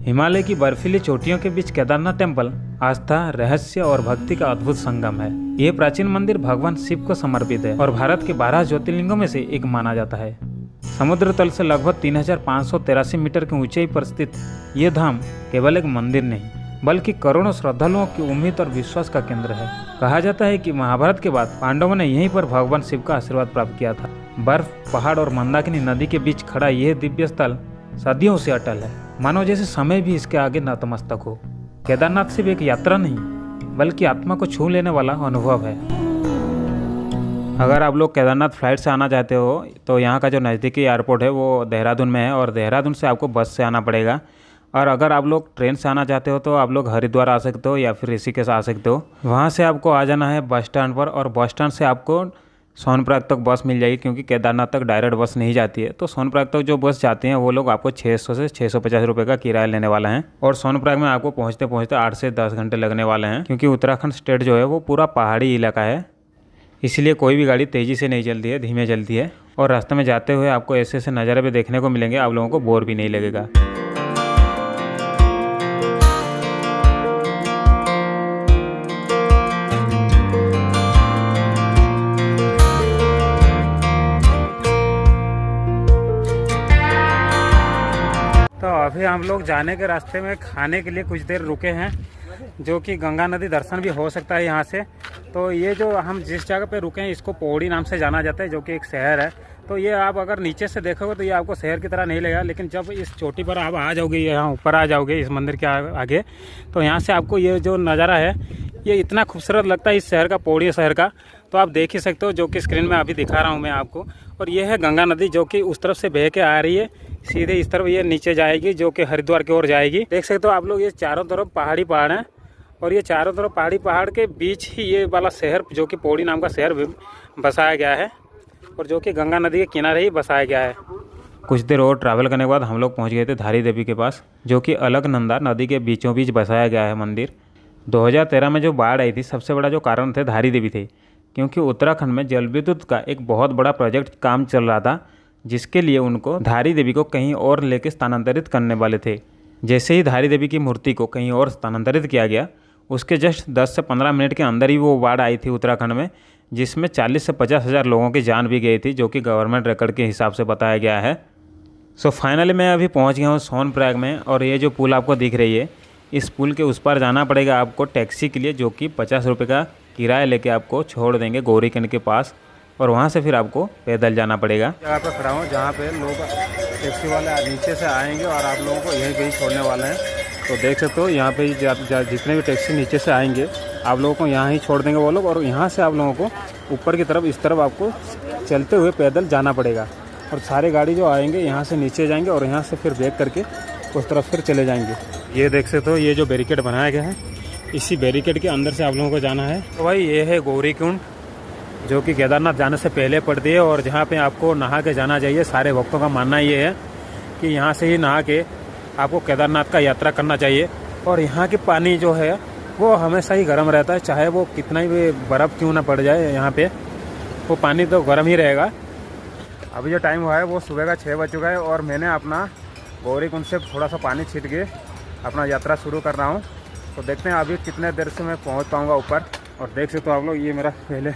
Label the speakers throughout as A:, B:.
A: हिमालय की बर्फीली चोटियों के बीच केदारनाथ टेम्पल आस्था, रहस्य और भक्ति का अद्भुत संगम है। यह प्राचीन मंदिर भगवान शिव को समर्पित है और भारत के 12 ज्योतिर्लिंगों में से एक माना जाता है। समुद्र तल से लगभग 3583 मीटर की ऊंचाई पर स्थित ये धाम केवल एक मंदिर नहीं बल्कि करोड़ों श्रद्धालुओं की उम्मीद और विश्वास का केंद्र है। कहा जाता है कि महाभारत के बाद पांडवों ने यहीं पर भगवान शिव का आशीर्वाद प्राप्त किया था। बर्फ, पहाड़ और मंदाकिनी नदी के बीच खड़ा यह दिव्य स्थल सदियों से अटल है, मानो जैसे समय भी इसके आगे नतमस्तक हो। केदारनाथ सिर्फ एक यात्रा नहीं बल्कि आत्मा को छू लेने वाला अनुभव है। अगर आप लोग केदारनाथ फ्लाइट से आना चाहते हो तो यहाँ का जो नज़दीकी एयरपोर्ट है वो देहरादून में है और देहरादून से आपको बस से आना पड़ेगा। और अगर आप लोग ट्रेन से आना चाहते हो तो आप लोग हरिद्वार आ सकते हो या फिर ऋषिकेश आ सकते हो। वहाँ से आपको आ जाना है बस स्टैंड पर और बस स्टैंड से आपको सोनप्रयाग तक बस मिल जाएगी, क्योंकि केदारनाथ तक डायरेक्ट बस नहीं जाती है। तो सोनप्रयाग तक जो बस जाती हैं वो लोग आपको 600 से 650 रुपये का किराया लेने वाला है और सोनप्रयाग में आपको पहुँचते पहुँचते 8 से 10 घंटे लगने वाले हैं, क्योंकि उत्तराखंड स्टेट जो है वो पूरा पहाड़ी इलाका है। इसलिए कोई भी गाड़ी तेज़ी से नहीं चलती है, धीमे चलती है। और रास्ते में जाते हुए आपको ऐसे ऐसे नज़ारे भी देखने को मिलेंगे, आप लोगों को बोर भी नहीं लगेगा। तो अभी हम लोग जाने के रास्ते में खाने के लिए कुछ देर रुके हैं, जो कि गंगा नदी दर्शन भी हो सकता है यहाँ से। तो ये जो हम जिस जगह पे रुके हैं इसको पौड़ी नाम से जाना जाता है, जो कि एक शहर है। तो ये आप अगर नीचे से देखोगे तो ये आपको शहर की तरह नहीं लगेगा, लेकिन जब इस चोटी पर आप आ जाओगे, यहाँ ऊपर आ जाओगे इस मंदिर के आगे, तो यहाँ से आपको ये जो नज़ारा है ये इतना खूबसूरत लगता है इस शहर का, पौड़ी शहर का। तो आप देख ही सकते हो, जो कि स्क्रीन में अभी दिखा रहा हूँ मैं आपको। और ये है गंगा नदी, जो कि उस तरफ से बह के आ रही है, सीधे इस तरफ ये नीचे जाएगी, जो कि हरिद्वार की ओर जाएगी। देख सकते हो आप लोग, ये चारों तरफ पहाड़ी पहाड़ हैं और ये चारों तरफ पहाड़ी पहाड़ के बीच ही ये वाला शहर, जो कि पौड़ी नाम का शहर बसाया गया है और जो कि गंगा नदी के किनारे ही बसाया गया है। कुछ देर और ट्रैवल करने के बाद हम लोग पहुंच गए थे धारी देवी के पास, जो कि अलकनंदा नदी के बीचों बीच बसाया गया है मंदिर। 2013 में जो बाढ़ आई थी, सबसे बड़ा जो कारण थे धारी देवी थे, क्योंकि उत्तराखंड में जल विद्युत का एक बहुत बड़ा प्रोजेक्ट काम चल रहा था, जिसके लिए उनको धारी देवी को कहीं और लेके स्थानांतरित करने वाले थे। जैसे ही धारी देवी की मूर्ति को कहीं और स्थानांतरित किया गया, उसके जस्ट 10 से 15 मिनट के अंदर ही वो बाढ़ आई थी उत्तराखंड में, जिसमें 40 से 50 हज़ार लोगों की जान भी गई थी, जो कि गवर्नमेंट रिकॉर्ड के हिसाब से बताया गया है। सो फाइनली मैं अभी पहुंच गया हूं सोनप्रयाग में, और ये जो पुल आपको दिख रही है, इस पुल के उस पार जाना पड़ेगा आपको टैक्सी के लिए, जो कि 50 रुपये का किराया लेके आपको छोड़ देंगे गौरीकुंड के पास, और वहाँ से फिर आपको पैदल जाना पड़ेगा। जगह पर खड़ा हूँ जहाँ पे लोग टैक्सी वाले नीचे से आएंगे और आप लोगों को यहीं कहीं छोड़ने वाले हैं। तो देख सकते हो यहाँ पे जितने भी टैक्सी नीचे से आएंगे आप लोगों को यहाँ ही छोड़ देंगे वो लोग, और यहाँ से आप लोगों को ऊपर की तरफ इस तरफ आपको चलते हुए पैदल जाना पड़ेगा। और सारे गाड़ी जो आएंगे यहाँ से नीचे जाएंगे और यहाँ से फिर बैक करके उस तरफ फिर चले जाएंगे। ये देख सकते हो, ये जो बैरिकेड बनाया गया है, इसी बैरिकेड के अंदर से आप लोगों को जाना है। तो भाई ये है गौरीकुंड, जो कि केदारनाथ जाने से पहले पड़ती है और जहाँ पे आपको नहा के जाना चाहिए। सारे भक्तों का मानना ये है कि यहाँ से ही नहा के आपको केदारनाथ का यात्रा करना चाहिए। और यहाँ के पानी जो है वो हमेशा ही गर्म रहता है, चाहे वो कितना भी बर्फ़ क्यों ना पड़ जाए, यहाँ पे वो पानी तो गर्म ही रहेगा। अभी जो टाइम हुआ है वो सुबह का 6 बज चुका है और मैंने अपना गौरीकुंड से थोड़ा सा पानी छीट के अपना यात्रा शुरू कर रहा हूँ। तो देखते हैं अभी कितने देर से मैं पहुँच पाऊँगा ऊपर। और देख सकते हो आप लोग, ये मेरा पहले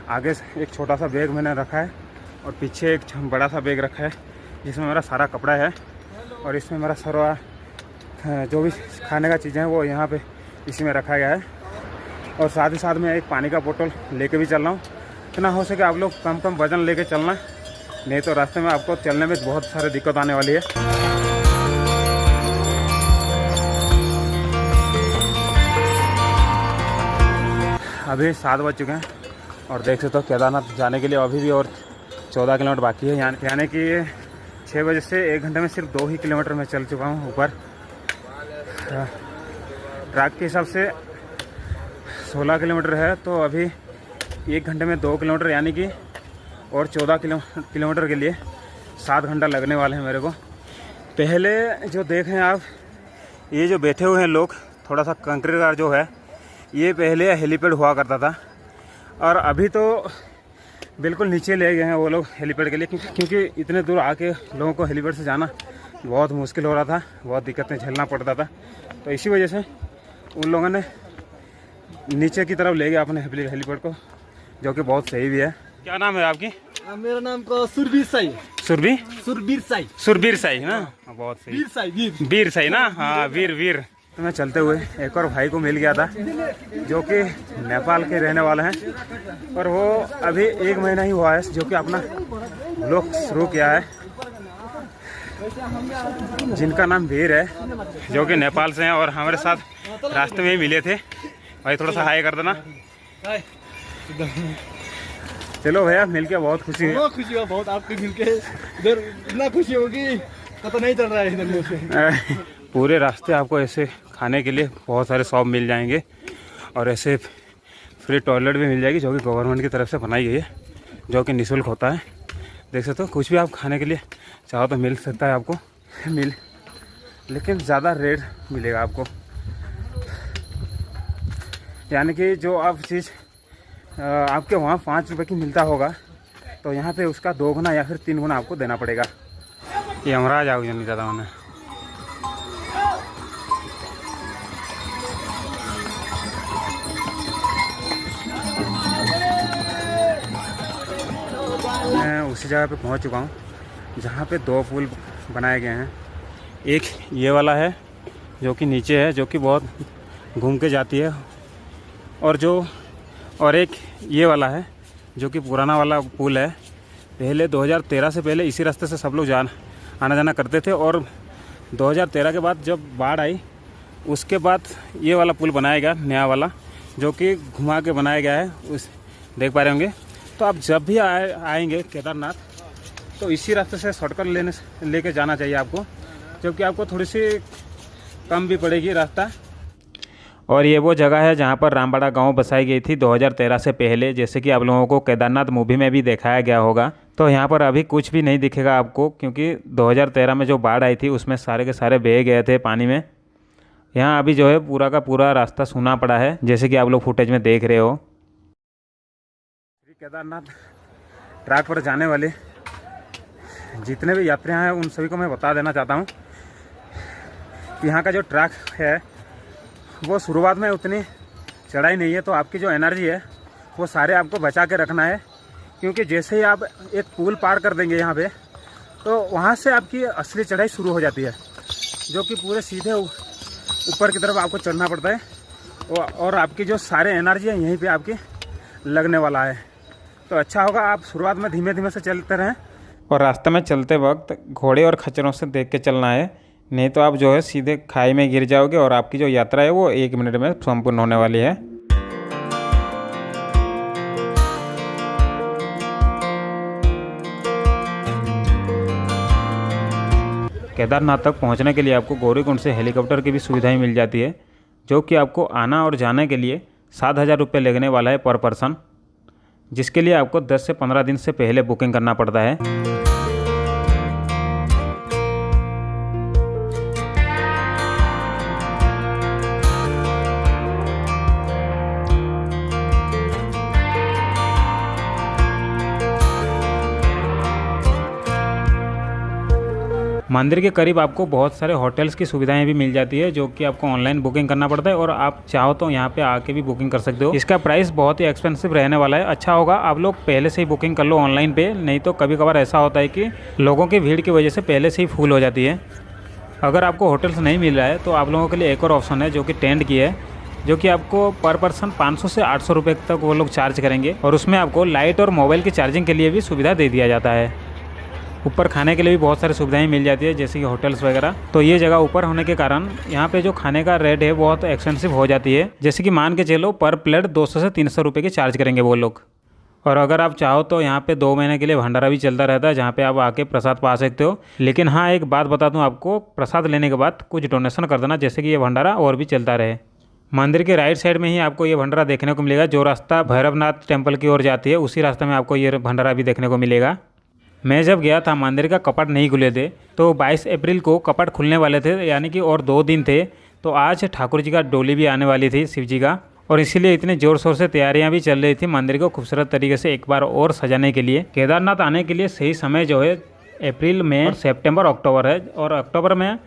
A: आगे से एक छोटा सा बैग मैंने रखा है और पीछे एक बड़ा सा बैग रखा है, जिसमें मेरा सारा कपड़ा है। और इसमें मेरा सारा जो भी खाने का चीज़ें हैं वो यहाँ पे इसी में रखा गया है। और साथ ही साथ मैं एक पानी का बोतल लेके भी चल रहा हूँ। इतना हो सके आप लोग कम कम वजन लेके चलना, नहीं तो रास्ते में आपको चलने में बहुत सारी दिक्कत आने वाली है। अभी 7 बज चुके हैं और देख सकते हो केदारनाथ जाने के लिए अभी भी और 14 किलोमीटर बाकी है। यानी कि 6 बजे से 1 घंटे में सिर्फ 2 ही किलोमीटर मैं चल चुका हूँ ऊपर। ट्रैक के हिसाब से 16 किलोमीटर है, तो अभी 1 घंटे में 2 किलोमीटर, यानी कि और 14 किलोमीटर के लिए 7 घंटा लगने वाले हैं मेरे को। पहले जो देख रहे हैं आप, ये जो बैठे हुए हैं लोग, थोड़ा सा कंक्रीट का जो है, ये पहले हेलीपैड हुआ करता था और अभी तो बिल्कुल नीचे ले गए हैं वो लोग हेलीपैड के लिए, क्योंकि इतने दूर आके लोगों को हेलीपैड से जाना बहुत मुश्किल हो रहा था, बहुत दिक्कतें झेलना पड़ता था। तो इसी वजह से उन लोगों ने नीचे की तरफ ले गया अपने हेलीपैड को, जो कि बहुत सही भी है। क्या नाम है आपकी?
B: मेरा नाम को सुरबीर साई।
A: सुरबीर साई ना, बहुत सही। वीर साई ना, हाँ वीर। तो मैं चलते हुए एक और भाई को मिल गया था, जो कि नेपाल के रहने वाले हैं, और वो अभी 1 महीना ही हुआ है जो कि अपना ब्लॉग शुरू किया है, जिनका नाम वीर है, जो कि नेपाल से हैं और हमारे साथ रास्ते में ही मिले थे। भाई थोड़ा सा हाय कर देना। चलो भैया, मिलके बहुत खुशी है।
B: बहुत खुशी हुआ, बहुत आपको मिलके इधर इतना खुशी होगी पता नहीं चल रहा है इधर से।
A: पूरे रास्ते आपको ऐसे खाने के लिए बहुत सारे शॉप मिल जाएंगे, और ऐसे फ्री टॉयलेट भी मिल जाएगी, जो कि गवर्नमेंट की तरफ से बनाई गई है, जो कि निःशुल्क होता है। देख सकते हो, कुछ भी आप खाने के लिए चाहो तो मिल सकता है आपको, लेकिन ज़्यादा रेट मिलेगा आपको। यानी कि जो आप चीज़ आपके वहाँ 5 रुपये की मिलता होगा, तो यहाँ पे उसका 2 गुना या फिर 3 गुना आपको देना पड़ेगा। ये हमारा जाओ नहीं ज़्यादा होना। मैं उसी जगह पे पहुँच चुका हूँ जहाँ पे 2 पुल बनाए गए हैं। एक ये वाला है जो कि नीचे है, जो कि बहुत घूम के जाती है, और एक ये वाला है जो कि पुराना वाला पुल है। पहले 2013 से पहले इसी रास्ते से सब लोग आना जाना करते थे, और 2013 के बाद जब बाढ़ आई उसके बाद ये वाला पुल बनाया गया, नया वाला, जो कि घुमा के बनाया गया है। उस देख पा रहे होंगे। तो आप जब भी आएंगे केदारनाथ, तो इसी रास्ते से शॉर्टकट लेके जाना चाहिए आपको, जबकि आपको थोड़ी सी कम भी पड़ेगी रास्ता। और ये वो जगह है जहाँ पर रामबाड़ा गांव बसाई गई थी 2013 से पहले, जैसे कि आप लोगों को केदारनाथ मूवी में भी दिखाया गया होगा। तो यहाँ पर अभी कुछ भी नहीं दिखेगा आपको, क्योंकि 2013 में जो बाढ़ आई थी उसमें सारे के सारे बह गए थे पानी में। यहाँ अभी जो है पूरा का पूरा रास्ता सूना पड़ा है, जैसे कि आप लोग फुटेज में देख रहे हो। केदारनाथ ट्रैक पर जाने वाले जितने भी यात्री हैं उन सभी को मैं बता देना चाहता हूँ कि यहाँ का जो ट्रैक है वो शुरुआत में उतनी चढ़ाई नहीं है, तो आपकी जो एनर्जी है वो सारे आपको बचा के रखना है, क्योंकि जैसे ही आप एक पुल पार कर देंगे यहाँ पे, तो वहाँ से आपकी असली चढ़ाई शुरू हो जाती है, जो कि पूरे सीधे ऊपर की तरफ आपको चढ़ना पड़ता है, और आपकी जो सारे एनर्जी है यहीं पे आपकी लगने वाला है। तो अच्छा होगा आप शुरुआत में धीमे धीमे से चलते रहें, और रास्ते में चलते वक्त घोड़े और खच्चरों से देख के चलना है, नहीं तो आप जो है सीधे खाई में गिर जाओगे, और आपकी जो यात्रा है वो 1 मिनट में संपूर्ण होने वाली है। केदारनाथ तक पहुंचने के लिए आपको गौरीकुंड से हेलीकॉप्टर की भी सुविधाएं मिल जाती है, जो कि आपको आना और जाने के लिए 7,000 रुपये लगने वाला है पर पर्सन, जिसके लिए आपको 10 से 15 दिन से पहले बुकिंग करना पड़ता है। मंदिर के करीब आपको बहुत सारे होटल्स की सुविधाएं भी मिल जाती है, जो कि आपको ऑनलाइन बुकिंग करना पड़ता है, और आप चाहो तो यहाँ पे आके भी बुकिंग कर सकते हो। इसका प्राइस बहुत ही एक्सपेंसिव रहने वाला है। अच्छा होगा आप लोग पहले से ही बुकिंग कर लो ऑनलाइन पे, नहीं तो कभी कभार ऐसा होता है कि लोगों की भीड़ की वजह से पहले से ही फुल हो जाती है। अगर आपको होटल्स नहीं मिल रहा है तो आप लोगों के लिए एक और ऑप्शन है, जो कि टेंट की है, जो कि आपको पर पर्सन 500 से 800 रुपये तक वो लोग चार्ज करेंगे, और उसमें आपको लाइट और मोबाइल की चार्जिंग के लिए भी सुविधा दे दिया जाता है। ऊपर खाने के लिए भी बहुत सारी सुविधाएं मिल जाती है, जैसे कि होटल्स वगैरह। तो ये जगह ऊपर होने के कारण यहाँ पे जो खाने का रेट है बहुत एक्सपेंसिव हो जाती है, जैसे कि मान के चलो पर प्लेट 200 से 300 रुपये की चार्ज करेंगे वो लोग। और अगर आप चाहो तो यहाँ पे 2 महीने के लिए भंडारा भी चलता रहता है, जहाँ पे आप आके प्रसाद पा सकते हो। लेकिन हाँ, एक बात बता दूँ आपको, प्रसाद लेने के बाद कुछ डोनेशन कर देना, जैसे कि ये भंडारा और भी चलता रहे। मंदिर के राइट साइड में ही आपको ये भंडारा देखने को मिलेगा। जो रास्ता भैरवनाथ टेम्पल की ओर जाती है उसी रास्ते में आपको ये भंडारा भी देखने को मिलेगा। मैं जब गया था मंदिर का कपाट नहीं खुले थे, तो 22 अप्रैल को कपाट खुलने वाले थे, यानी कि और 2 दिन थे। तो आज ठाकुर जी का डोली भी आने वाली थी, शिव जी का, और इसीलिए इतने ज़ोर शोर से तैयारियां भी चल रही थी मंदिर को खूबसूरत तरीके से एक बार और सजाने के लिए। केदारनाथ आने के लिए सही समय जो है अप्रैल में और सितंबर अक्टूबर है। और अक्टूबर में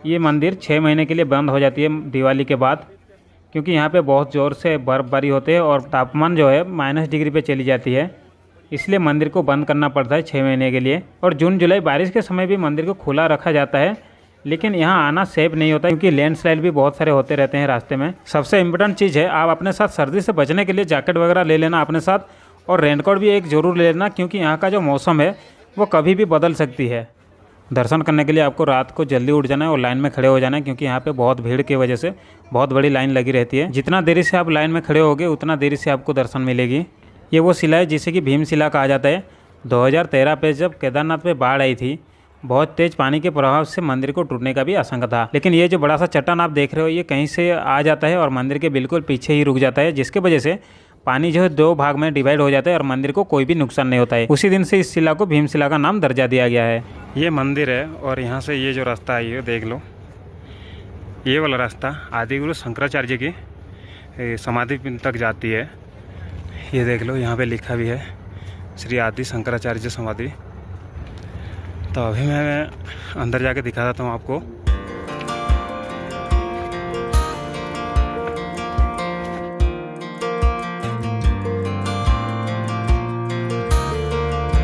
A: ये मंदिर 6 महीने के लिए बंद हो जाती है दिवाली के बाद, क्योंकि यहाँ पे बहुत ज़ोर से बर्फ़बारी होती है और तापमान जो है -डिग्री पे चली जाती है, इसलिए मंदिर को बंद करना पड़ता है 6 महीने के लिए। और जून जुलाई बारिश के समय भी मंदिर को खुला रखा जाता है, लेकिन यहाँ आना सेफ नहीं होता क्योंकि लैंडस्लाइड भी बहुत सारे होते रहते हैं रास्ते में। सबसे इम्पोर्टेंट चीज़ है, आप अपने साथ सर्दी से बचने के लिए जैकेट वगैरह ले लेना अपने साथ, और रेनकोट भी एक ज़रूर ले लेना, क्योंकि यहाँ का जो मौसम है वो कभी भी बदल सकती है। दर्शन करने के लिए आपको रात को जल्दी उठ जाना है और लाइन में खड़े हो जाना है, क्योंकि यहाँ पे बहुत भीड़ की वजह से बहुत बड़ी लाइन लगी रहती है। जितना देरी से आप लाइन में खड़े होगे उतना देरी से आपको दर्शन मिलेगी। ये वो शिला है जिसे कि भीमशिला कहा जाता है। 2013 पे जब केदारनाथ पे बाढ़ आई थी, बहुत तेज़ पानी के प्रभाव से मंदिर को टूटने का भी आशंका था, लेकिन ये जो बड़ा सा चट्टान आप देख रहे हो ये कहीं से आ जाता है और मंदिर के बिल्कुल पीछे ही रुक जाता है, जिसके वजह से पानी जो है 2 भाग में डिवाइड हो जाता है और मंदिर को कोई भी नुकसान नहीं होता है। उसी दिन से इस शिला को भीमशिला का नाम दर्जा दिया गया है। ये मंदिर है और यहाँ से ये जो रास्ता है ये देख लो, ये वाला रास्ता आदिगुरु शंकराचार्य की समाधि तक जाती है। ये देख लो, यहाँ पे लिखा भी है श्री आदि शंकराचार्य समाधि। तो अभी मैं अंदर जाके दिखा देता हूँ आपको।